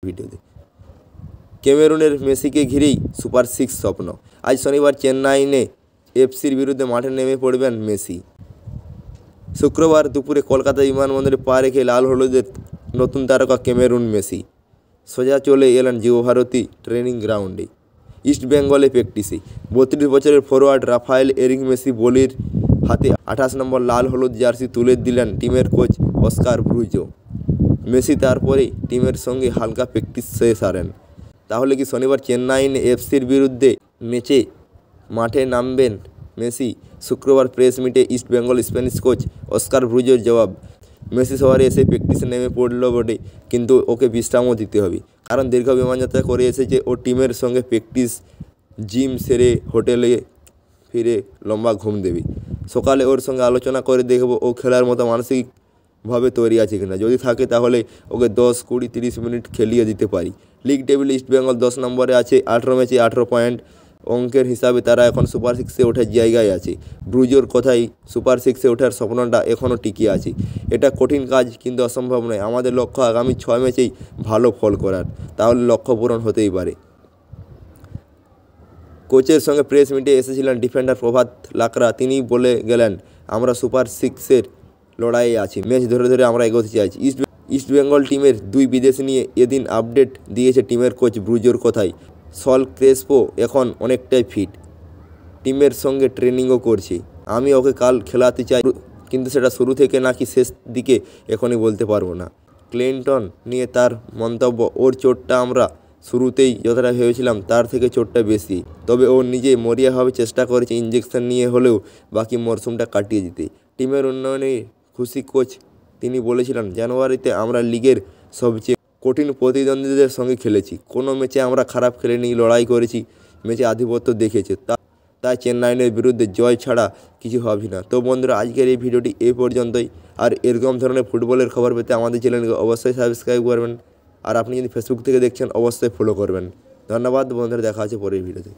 ভিডিওতে। ক্যামেরুনের মেসিকে ঘিরেই সুপার সিক্স স্বপ্ন। আজ শনিবার চেন্নাইনে এফসির বিরুদ্ধে মাঠে নেমে পড়বেন মেসি। শুক্রবার দুপুরে কলকাতা বিমানবন্দরে পা রেখে লাল হলুদের নতুন তারকা ক্যামেরুন মেসি সোজা চলে এলেন যুবভারতী ট্রেনিং গ্রাউন্ডে। ইস্টবেঙ্গলে প্র্যাকটিসে 32 বছরের ফরোয়ার্ড রাফায়েল এরিক মেসি বলির হাতে 28 নম্বর লাল হলুদ জার্সি তুলে দিলেন টিমের কোচ অস্কার ব্রুজো। মেসি তারপরে টিমের সঙ্গে হালকা প্র্যাকটিস শেষ সারেন। তাহলে কি শনিবার চেন্নাইনে এফসির বিরুদ্ধে ম্যাচে মাঠে নামবেন মেসি? শুক্রবার প্রেস মিটে ইস্টবেঙ্গল স্প্যানিশ কোচ অস্কার ব্রুজোর জবাব, মেসি শহরে এসে প্র্যাকটিসে নেমে পড়ল বটে, কিন্তু ওকে বিশ্রামও দিতে হবে, কারণ দীর্ঘ বিমানযাত্রা করে এসেছে। ও টিমের সঙ্গে প্র্যাকটিস, জিম সেরে হোটেলে ফিরে লম্বা ঘুম দেবে। সকালে ওর সঙ্গে আলোচনা করে দেখব ও খেলার মতো মানসিকভাবে তৈরি আছে কিনা। যদি থাকে তাহলে ওকে 10, 20, 30 মিনিট খেলিয়ে দিতে পারি। লিগ টেবিলে ইস্টবেঙ্গল 10 নম্বরে আছে, 18 ম্যাচে 18 পয়েন্ট। অঙ্কের হিসাবে তারা এখন সুপার সিক্সে ওঠার জায়গায় আছে। ব্রুজোর কথাই, সুপার সিক্সে ওঠার স্বপ্নটা এখনও টিকে আছে। এটা কঠিন কাজ, কিন্তু অসম্ভব নয়। আমাদের লক্ষ্য আগামী 6 ম্যাচেই ভালো ফল করার, তাহলে লক্ষ্য পূরণ হতেই পারে। কোচের সঙ্গে প্রেস মিটে এসেছিলেন ডিফেন্ডার প্রভাত লাকরা। তিনি বলে গেলেন, আমরা সুপার সিক্সের লড়াইয়ে আছি, ম্যাচ ধরে ধরে আমরা এগোতে চাইছি। ইস্টবেঙ্গল টিমের 2 বিদেশি নিয়ে এদিন আপডেট দিয়েছে টিমের কোচ ব্রুজোর কথাই। সল ক্রেসপো এখন অনেকটাই ফিট, টিমের সঙ্গে ট্রেনিংও করছে। আমি ওকে কাল খেলাতে চাই, কিন্তু সেটা শুরু থেকে নাকি শেষ দিকে এখনই বলতে পারবো না। ক্লিনটন নিয়ে তার মন্তব্য, ওর চোটটা আমরা শুরুতেই যতটা ভেবেছিলাম তার থেকে চোটটা বেশি, তবে ও নিজে মরিয়াভাবে চেষ্টা করেছে ইঞ্জেকশন নিয়ে হলেও বাকি মরশুমটা কাটিয়ে দিতে। টিমের উন্নয়নে খুশি কোচ। তিনি বলেছিলেন, জানুয়ারিতে আমরা লিগের সবচেয়ে কঠিন প্রতিদ্বন্দ্বীদের সঙ্গে খেলেছি, কোনো ম্যাচে আমরা খারাপ খেলেনি, লড়াই করেছি, ম্যাচে আধিপত্য দেখেছে, তাই চেন্নাইয়ের বিরুদ্ধে জয় ছাড়া কিছু ভাবছি না। তো বন্ধুরা, আজকের এই ভিডিওটি এই পর্যন্তই। আর এরকম ধরনের ফুটবলের খবর পেতে আমাদের চ্যানেলকে অবশ্যই সাবস্ক্রাইব করবেন। আর আপনি যদি ফেসবুক থেকে দেখছেন অবশ্যই ফলো করবেন। ধন্যবাদ বন্ধুরা, দেখা আছে পরের ভিডিওতে।